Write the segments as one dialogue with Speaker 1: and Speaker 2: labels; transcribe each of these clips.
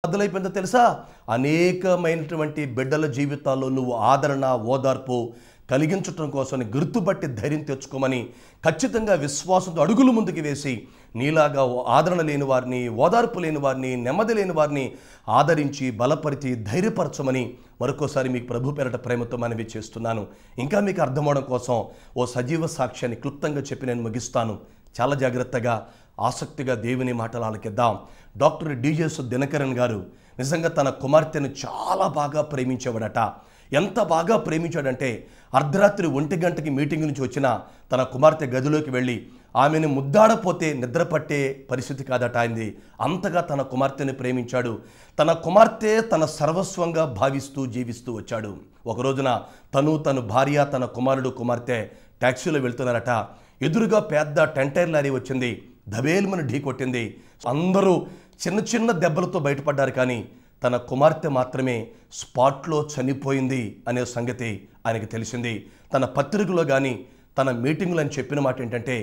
Speaker 1: బదులైపోయిందో తెలుసా? అనేకమైనటువంటి బిడ్డల జీవితాల్లో నువ్వు ఆదరణ, ఓదార్పు కలిగించటం కోసం గుర్తుపట్టి ధైర్యం తెచ్చుకోమని ఖచ్చితంగా విశ్వాసంతో అడుగులు ముందుకు వేసి నీలాగా ఆదరణ లేని వారిని, ఓదార్పు లేని వారిని, నెమ్మది లేని వారిని ఆదరించి బలపరిచి ధైర్యపరచమని మరొకసారి మీకు ప్రభు పేరట ప్రేమతో మనవి చేస్తున్నాను. ఇంకా మీకు అర్థమవడం కోసం ఓ సజీవ సాక్ష్యాన్ని క్లుప్తంగా చెప్పి నేను ముగిస్తాను. చాలా జాగ్రత్తగా ఆసక్తిగా దేవుని మాటలు ఆలకిద్దాం. డాక్టర్ డిజెస్ దినకరన్ గారు నిజంగా తన కుమార్తెను చాలా బాగా ప్రేమించేవాడట. ఎంత బాగా ప్రేమించాడంటే అర్ధరాత్రి 1 గంటకి మీటింగ్ నుంచి వచ్చిన తన కుమార్తె గదిలోకి వెళ్ళి ఆమెను ముద్దాడపోతే నిద్ర పట్టే పరిస్థితి కాదట ఆయనది. అంతగా తన కుమార్తెని ప్రేమించాడు. తన కుమార్తె తన సర్వస్వంగా భావిస్తూ జీవిస్తూ వచ్చాడు. ఒక రోజున తన భార్య, తన కుమార్తె ట్యాక్సీలో వెళ్తున్నారట. ఎదురుగా పెద్ద టెంటైర్ లారీ వచ్చింది. దబేలుమని ఢీ కొట్టింది. అందరూ చిన్న చిన్న దెబ్బలతో బయటపడ్డారు. కానీ తన కుమార్తె మాత్రమే స్పాట్లో చనిపోయింది అనే సంగతి ఆయనకు తెలిసింది. తన పత్రికలో కానీ తన మీటింగులు అని చెప్పిన మాట ఏంటంటే,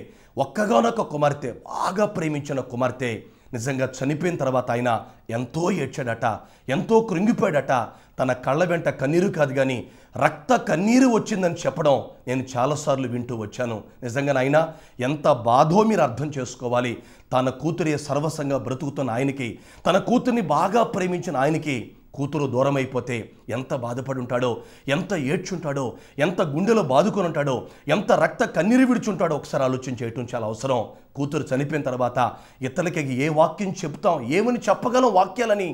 Speaker 1: ఒక్కగానొక్క కుమార్తె, బాగా ప్రేమించిన కుమార్తె నిజంగా చనిపోయిన తర్వాత ఆయన ఎంతో ఏడ్చాడట, ఎంతో కృంగిపోయాడట. తన కళ్ళ వెంట కన్నీరు కాదు కానీ రక్త కన్నీరు వచ్చిందని చెప్పడం నేను చాలాసార్లు వింటూ వచ్చాను. నిజంగా ఆయన ఎంత బాధో మీరు అర్థం చేసుకోవాలి. తన కూతురే సర్వస్వంగా బ్రతుకుతున్న ఆయనకి, తన కూతుర్ని బాగా ప్రేమించిన ఆయనకి కూతురు దూరం అయిపోతే ఎంత బాధపడి ఉంటాడో, ఎంత ఏడ్చుంటాడో, ఎంత గుండెలో బాదుకొని ఉంటాడో, ఎంత రక్త కన్నీరు విడిచుంటాడో ఒకసారి ఆలోచన చేయటం చాలా అవసరం. కూతురు చనిపోయిన తర్వాత ఇతరులకి ఏ వాక్యం చెప్తాం, ఏమని చెప్పగలం వాక్యాలని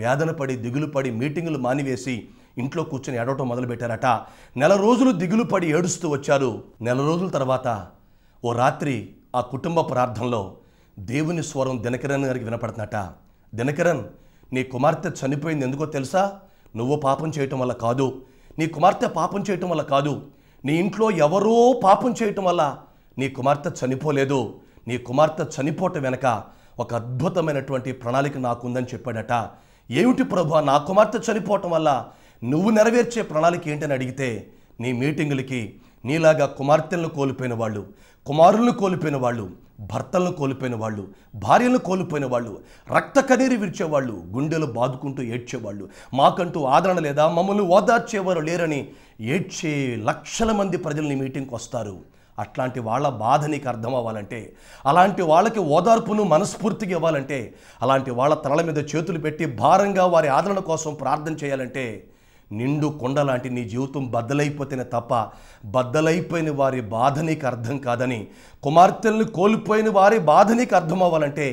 Speaker 1: వేదన పడి దిగులు పడి మీటింగులు మానివేసి ఇంట్లో కూర్చొని ఏడవటం మొదలుపెట్టారట. 1 రోజులు దిగులు పడి ఏడుస్తూ వచ్చారు. 1 రోజుల తర్వాత ఓ రాత్రి ఆ కుటుంబ ప్రార్థనలో దేవుని స్వరం దినకరన్ గారికి వినపడుతుందట. దినకరన్, నీ కుమార్తె చనిపోయింది ఎందుకో తెలుసా? నువ్వు పాపం చేయటం వల్ల కాదు, నీ కుమార్తె పాపం చేయటం వల్ల కాదు, నీ ఇంట్లో ఎవరో పాపం చేయటం వల్ల నీ కుమార్తె చనిపోలేదు. నీ కుమార్తె చనిపోవటం వెనక ఒక అద్భుతమైనటువంటి ప్రణాళిక నాకుందని చెప్పాడట. ఏమిటి ప్రభు, నా కుమార్తె చనిపోవటం వల్ల నువ్వు నెరవేర్చే ప్రణాళిక ఏంటని అడిగితే, నీ మీటింగులకి నీలాగా కుమార్తెలను కోల్పోయిన వాళ్ళు, కుమారులను కోల్పోయిన వాళ్ళు, భర్తలను కోల్పోయిన వాళ్ళు, భార్యలను కోల్పోయిన వాళ్ళు, రక్త కన్నీరు విడిచేవాళ్ళు, గుండెలు బాదుకుంటూ ఏడ్చేవాళ్ళు, మాకంటూ ఆదరణ లేదా, మమ్మల్ని ఓదార్చేవారు లేరని ఏడ్చే లక్షల మంది ప్రజలు నీ మీటింగ్కి వస్తారు. అట్లాంటి వాళ్ళ బాధ నీకు అర్థం అవ్వాలంటే, అలాంటి వాళ్ళకి ఓదార్పును మనస్ఫూర్తిగా ఇవ్వాలంటే, అలాంటి వాళ్ళ తలల మీద చేతులు పెట్టి భారంగా వారి ఆదరణ కోసం ప్రార్థన చేయాలంటే, నిండు కొండ లాంటి నీ జీవితం బద్దలైపోతేనే తప్ప బద్దలైపోయిన వారి బాధ నీకు అర్థం కాదని, కుమార్తెలను కోల్పోయిన వారి బాధ నీకు అర్థం అవ్వాలంటే,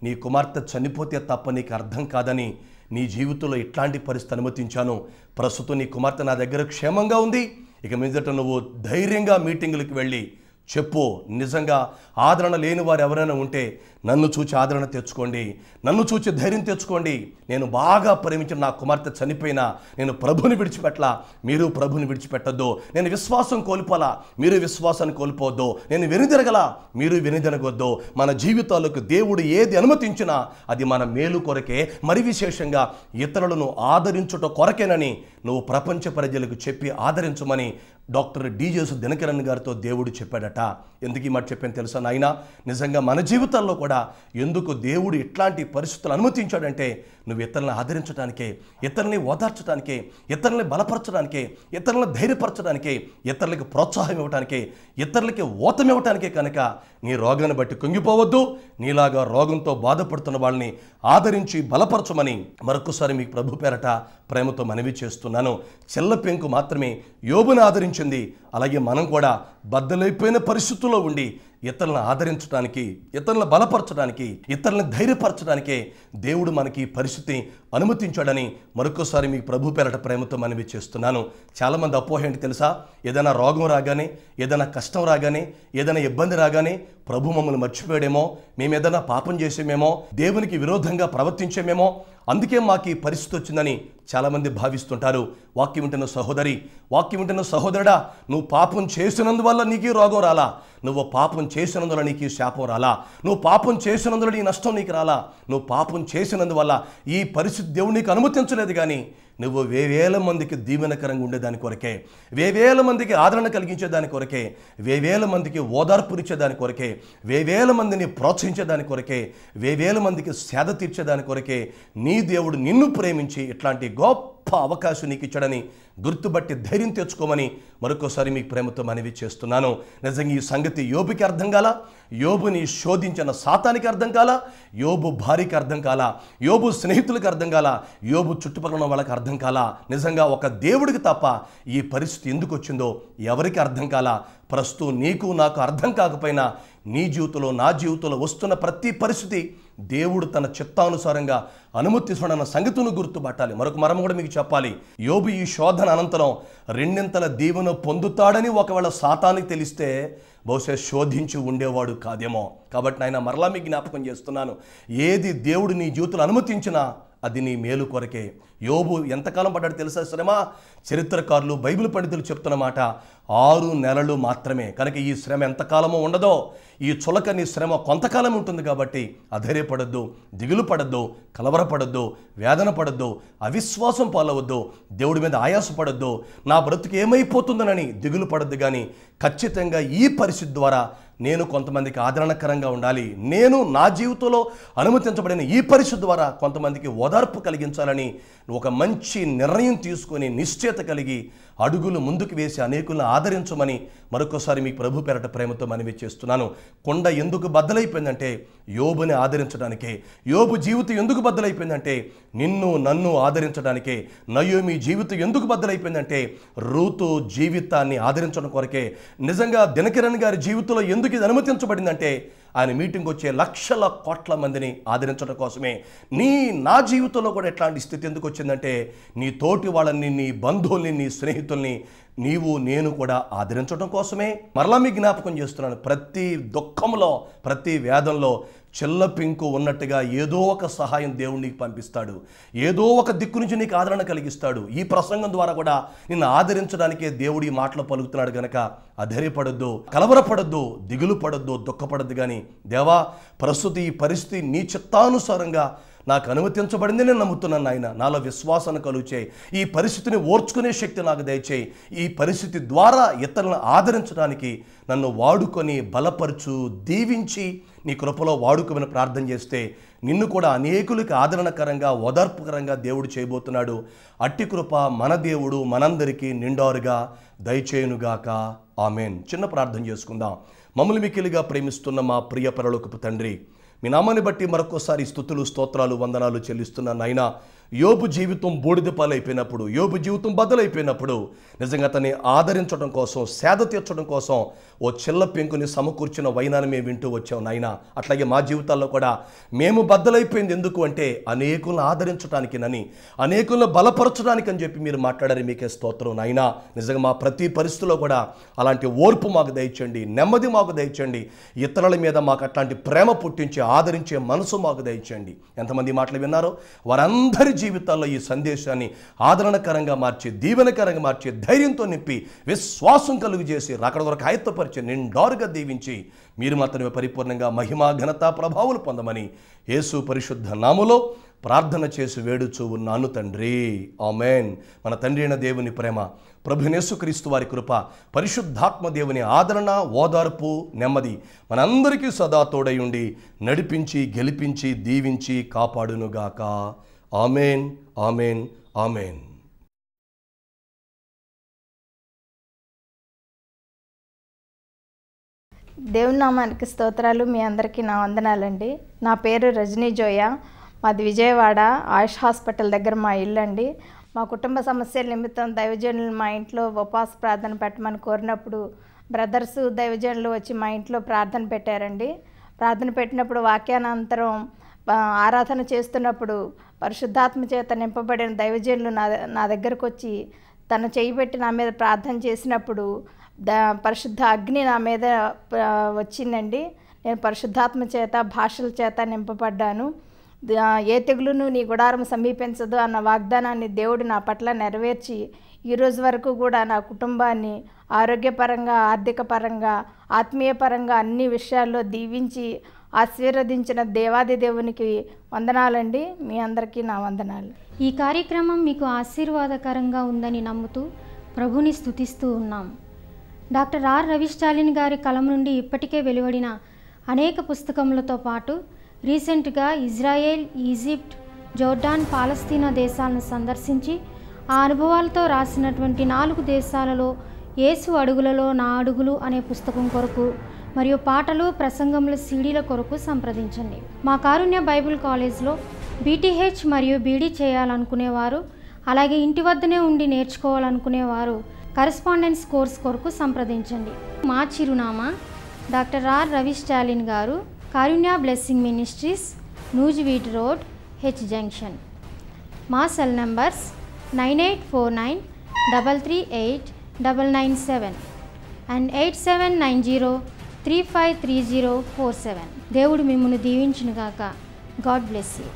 Speaker 1: నీ కుమార్తె చనిపోతే తప్ప నీకు అర్థం కాదని నీ జీవితంలో ఇట్లాంటి పరిస్థితి అనుమతించాను. ప్రస్తుతం నీ కుమార్తె నా దగ్గర క్షేమంగా ఉంది. ఇక మీదట నువ్వు ధైర్యంగా మీటింగులకు వెళ్ళి చెప్పు. నిజంగా ఆదరణ లేని వారు ఎవరైనా ఉంటే నన్ను చూచి ఆదరణ తెచ్చుకోండి, నన్ను చూచి ధైర్యం తెచ్చుకోండి. నేను బాగా ప్రేమించిన నా కుమార్తె చనిపోయినా నేను ప్రభుని విడిచిపెట్టలా, మీరు ప్రభుని విడిచిపెట్టద్దు. నేను విశ్వాసం కోల్పోలా, మీరు విశ్వాసాన్ని కోల్పోవద్దు. నేను వెనుదిరగల, మీరు వెనుదిరగొద్దు. మన జీవితాలకు దేవుడు ఏది అనుమతించినా అది మన మేలు కొరకే, మరి విశేషంగా ఇతరులను ఆదరించుట కొరకేనని నువ్వు ప్రపంచ ప్రజలకు చెప్పి ఆదరించమని డాక్టర్ డిజెస్ దినకరన్ గారితో దేవుడు చెప్పాడట. ఎందుకు ఈ మాట చెప్పాను తెలుసా నాయన? నిజంగా మన జీవితాల్లో కూడా ఎందుకు దేవుడు ఇట్లాంటి పరిస్థితులు అనుమతించాడంటే, నువ్వు ఇతరులను ఆదరించడానికే, ఇతరులని ఓదార్చడానికే, ఇతరులని బలపరచడానికే, ఇతరులను ధైర్యపరచడానికే, ఇతరులకి ప్రోత్సాహం ఇవ్వడానికే, ఇతరులకి ఓతం ఇవ్వడానికే కనుక నీ రోగాన్ని బట్టి కుంగిపోవద్దు. నీలాగా రోగంతో బాధపడుతున్న వాళ్ళని ఆదరించి బలపరచమని మరొకసారి మీకు ప్రభు పేరట ప్రేమతో మనవి చేస్తున్నాను. చెల్ల పెంకు మాత్రమే యోబును ఆదరించింది. అలాగే మనం కూడా బద్దలైపోయిన పరిస్థితుల్లో ఉండి ఇతరులను ఆదరించడానికి, ఇతరులను బలపరచడానికి, ఇతరులను ధైర్యపరచడానికే దేవుడు మనకి పరిస్థితి అనుమతించాడని మరొకసారి మీకు ప్రభు పేరట ప్రేమతో మనవి చేస్తున్నాను. చాలామంది అపోహ ఏంటి తెలుసా? ఏదైనా రోగం రాగానే, ఏదైనా కష్టం రాగానే, ఏదైనా ఇబ్బంది రాగానే ప్రభు మమ్మల్ని మర్చిపోయాడేమో, మేము ఏదైనా పాపం చేసేమేమో, దేవునికి విరోధంగా ప్రవర్తించేమేమో, అందుకే మాకు ఈ పరిస్థితి వచ్చిందని చాలామంది భావిస్తుంటారు. వాక్యం వింటున్న సహోదరి, వాక్యం వింటున్న సహోదరుడా, నువ్వు పాపం చేసినందువల్ల నీకు రోగం రాలా, నువ్వు పాపం చేసినందువల్ల నీకు శాపం రాలా, నువ్వు పాపం చేసినందువల్ల నీ నష్టం నీకు రాలా, నువ్వు పాపం చేసినందువల్ల ఈ పరిస్థితి దేవుడు నీకు అనుమతించలేదు. కానీ నువ్వు వేవేల మందికి దీవెనకరంగా ఉండేదాని కొరకే, వేవేల మందికి ఆదరణ కలిగించేదాని కొరకే, వేవేల మందికి ఓదార్పునిచ్చేదాని కొరకే, వేవేల మందిని ప్రోత్సహించేదాని కొరకే, వేవేల మందికి సేద తీర్చేదాని కొరకే నీ దేవుడు నిన్ను ప్రేమించి ఇట్లాంటి గొప్ప అవకాశం నీకు ఇచ్చాడని గుర్తుబట్టి ధైర్యం తెచ్చుకోమని మరొకసారి మీకు ప్రేమతో మనవి చేస్తున్నాను. నిజంగా ఈ సంగతి యోబుకి అర్థం కాల, యోబుని శోధించిన సాతానికి అర్థం కాల, యోబు భార్యకి అర్థం కాల, యోబు స్నేహితులకు అర్థం కాల, యోబు చుట్టుపక్కల ఉన్న వాళ్ళకి అర్థం కాల. నిజంగా ఒక దేవుడికి తప్ప ఈ పరిస్థితి ఎందుకు వచ్చిందో ఎవరికి అర్థం కాల. ప్రస్తుతం నీకు నాకు అర్థం కాకపోయినా నీ జీవితంలో నా జీవితంలో వస్తున్న ప్రతి పరిస్థితి దేవుడు తన చిత్తానుసారంగా అనుమతిస్తున్న సంగతిని గుర్తుపట్టాలి. మరొక మరం కూడా మీకు చెప్పాలి. యోబు ఈ శోధన అనంతరం రెండింతల దీవెన పొందుతాడని ఒకవేళ సాతానికి తెలిస్తే బహుశా శోధించి ఉండేవాడు కాదేమో. కాబట్టి నాయన మరలా మీకు జ్ఞాపకం చేస్తున్నాను, ఏది దేవుడు నీ జీవితంలో అనుమతించినా అది నీ మేలు కొరకే. యోబు ఎంతకాలం పడ్డాడు తెలుసా శ్రమ? చరిత్రకారులు బైబిల్ పండితులు చెప్తున్న మాట 6 నెలలు మాత్రమే. కనుక ఈ శ్రమ ఎంతకాలమో ఉండదో, ఈ చులకని శ్రమ కొంతకాలం ఉంటుంది. కాబట్టి అధైర్యపడద్దు, దిగులు పడద్దు, కలవరపడద్దు, వేదన పడద్దు, అవిశ్వాసం పాలవద్దు, దేవుడి మీద ఆయాసపడద్దు, నా బ్రతుకు ఏమైపోతుందనని దిగులు పడద్దు. కానీ ఖచ్చితంగా ఈ పరిస్థితి ద్వారా నేను కొంతమందికి ఆదరణకరంగా ఉండాలి, నేను నా జీవితంలో అనుమతించబడిన ఈ పరిస్థితి ద్వారా కొంతమందికి ఓదార్పు కలిగించాలని ఒక మంచి నిర్ణయం తీసుకొని నిశ్చయత కలిగి అడుగులు ముందుకు వేసి అనేకులను ఆదరించమని మరొకసారి మీ ప్రభు పేరట ప్రేమతో మనవి చేస్తున్నాను. కొండ ఎందుకు బద్దలైపోయిందంటే యోబుని ఆదరించడానికే. యోబు జీవితం ఎందుకు బద్దలైపోయిందంటే నిన్ను నన్ను ఆదరించడానికే. నయోమి జీవితం ఎందుకు బద్దలైపోయిందంటే రూతు జీవితాన్ని ఆదరించడం కొరకే. నిజంగా దినకరణ్ గారి జీవితంలో ఎందుకు ఇది అనుమతించబడిందంటే ఆయన మీటింగ్ వచ్చే లక్షల కోట్ల మందిని ఆదరించడం కోసమే. నా జీవితంలో కూడా ఎట్లాంటి స్థితి ఎందుకు వచ్చిందంటే నీ తోటి వాళ్ళని, నీ బంధువుల్ని, నీ స్నేహితుల్ని నేను కూడా ఆదరించడం కోసమే. మరలా మీ జ్ఞాపకం చేస్తున్నాను, ప్రతి దుఃఖంలో, ప్రతి వేదంలో చెల్లపింకు ఉన్నట్టుగా ఏదో ఒక సహాయం దేవుడు నీకు పంపిస్తాడు, ఏదో ఒక దిక్కు నుంచి నీకు ఆదరణ కలిగిస్తాడు. ఈ ప్రసంగం ద్వారా కూడా నిన్ను ఆదరించడానికే దేవుడు ఈ మాటలు పలుకుతున్నాడు. కనుక అధైర్యపడొద్దు, కలవరపడొద్దు, దిగులు పడొద్దు, దుఃఖపడద్దు. కానీ దేవా, ప్రస్తుతం ఈ పరిస్థితి నీ చిత్తానుసారంగా నాకు అనుమతించబడింది, నేను నమ్ముతున్నాను నాయన. నాలో విశ్వాసాన్ని కలుగుచేయి, ఈ పరిస్థితిని ఓర్చుకునే శక్తి నాకు దయచేయి. ఈ పరిస్థితి ద్వారా ఇతరులను ఆదరించడానికి నన్ను వాడుకొని బలపరచు, దీవించి నీ కృపలో వాడుకోమని ప్రార్థన చేస్తే నిన్ను కూడా అనేకులకి ఆదరణకరంగా, ఓదార్పుకరంగా దేవుడు చేయబోతున్నాడు. అట్టి కృప మన దేవుడు మనందరికీ నిండారుగా దయచేయునుగాక. ఆమెన్. చిన్న ప్రార్థన చేసుకుందాం. మమ్మల్ని మిక్కిలిగా ప్రేమిస్తున్న మా ప్రియ పరలోకపు తండ్రి, మీ నామాన్ని బట్టి మరొకసారి స్తుతులు, స్తోత్రాలు, వందనాలు చెల్లిస్తున్నాను నాయనా. యోబు జీవితం బూడిద పాలైపోయినప్పుడు, యోబు జీవితం బద్దలైపోయినప్పుడు నిజంగా అతన్ని ఆదరించడం కోసం, సేద తీర్చడం కోసం ఓ చిల్ల పెంకుని సమకూర్చిన వైనాన్ని మేము వింటూ వచ్చాం నాయన. అట్లాగే మా జీవితాల్లో కూడా మేము బద్దలైపోయింది ఎందుకు అంటే అనేకులను ఆదరించడానికినని, అనేకులను బలపరచడానికి అని చెప్పి మీరు మాట్లాడారు. మీకే స్తోత్రం నాయన. నిజంగా మా ప్రతి పరిస్థితిలో కూడా అలాంటి ఓర్పు మాకు దయచండి, నెమ్మది మాకు దయచండి, ఇతరుల మీద మాకు అట్లాంటి ప్రేమ పుట్టించి ఆదరించే మనసు మాకు దయచండి. ఎంతమంది మాటలు విన్నారో వారందరి జీవితాల్లో ఈ సందేశాన్ని ఆదరణకరంగా మార్చి, దీవెనకరంగా మార్చి, ధైర్యంతో నింపి, విశ్వాసం కలుగు చేసి, రాకడ కొరకు ఆయత్తపరిచి, నిండారుగా దీవించి మీరు మాత్రమే పరిపూర్ణంగా మహిమ, ఘనత, ప్రభావాలు పొందమని యేసు పరిశుద్ధ నామములో ప్రార్థన చేసి వేడుచూ ఉన్నాను తండ్రి. ఆమెన్. మన తండ్రి అయిన దేవుని ప్రేమ, ప్రభు యేసుక్రీస్తు వారి కృప, పరిశుద్ధాత్మ దేవుని ఆదరణ, ఓదార్పు, నెమ్మది మనందరికీ సదా తోడై ఉండి నడిపించి, గెలిపించి, దీవించి కాపాడునుగాక. Amen, amen, amen.
Speaker 2: దేవుని నామానికి స్తోత్రాలు. మీ అందరికీ నా వందనాలండి. నా పేరు రజనీ జోయ. మాది విజయవాడ ఆయుష్ హాస్పిటల్ దగ్గర మా ఇల్లు అండి. మా కుటుంబ సమస్యల నిమిత్తం దైవజనులు మా ఇంట్లో ఉపవాస ప్రార్థన పెట్టమని కోరినప్పుడు బ్రదర్స్ దైవజనులు వచ్చి మా ఇంట్లో ప్రార్థన పెట్టారండి. ప్రార్థన పెట్టినప్పుడు వాక్యానంతరం ఆరాధన చేస్తున్నప్పుడు పరిశుద్ధాత్మ చేత నింపబడిన దైవజనులు నా దగ్గరకు వచ్చి తన చేయి పెట్టి నా మీద ప్రార్థన చేసినప్పుడు పరిశుద్ధ అగ్ని నా మీద వచ్చిందండి. నేను పరిశుద్ధాత్మ చేత, భాషల చేత నింపబడ్డాను. ఏ తెగులును నీ గుడారం సమీపించదు అన్న వాగ్దానాన్ని దేవుడు నా పట్ల నెరవేర్చి ఈరోజు వరకు కూడా నా కుటుంబాన్ని ఆరోగ్యపరంగా, ఆర్థిక పరంగా, ఆత్మీయ పరంగా అన్ని విషయాల్లో దీవించి ఆశీర్వదించిన దేవాది దేవునికి వందనాలండి. మీ అందరికీ నా వందనాలు.
Speaker 3: ఈ కార్యక్రమం మీకు ఆశీర్వాదకరంగా ఉందని నమ్ముతూ ప్రభుని స్తుతిస్తూ ఉన్నాం. డాక్టర్ ఆర్ రవి స్టాలిన్ గారి కలం నుండి ఇప్పటికే వెలువడిన అనేక పుస్తకములతో పాటు రీసెంట్గా ఇజ్రాయెల్, ఈజిప్ట్, జోర్డాన్, పాలస్తీనా దేశాలను సందర్శించి ఆ అనుభవాలతో రాసినటువంటి 4 దేశాలలో యేసు అడుగులలో నా అడుగులు అనే పుస్తకం కొరకు మరియు పాటలు, ప్రసంగముల సీడీల కొరకు సంప్రదించండి. మా కారుణ్య బైబిల్ కాలేజ్లో బీటీహెచ్ మరియు బీడీ చేయాలనుకునేవారు, అలాగే ఇంటి వద్దనే ఉండి నేర్చుకోవాలనుకునేవారు కరెస్పాండెన్స్ కోర్స్ కొరకు సంప్రదించండి. మా చిరునామా doctor are Ravi Stalin garu, Karunya blessing ministries, Nuzvid road, H junction. మా సెల్ నంబర్స్ 9849338997 అండ్ 8790353047. దేవుడు మిమ్మును దీవించునుగాక. God bless you.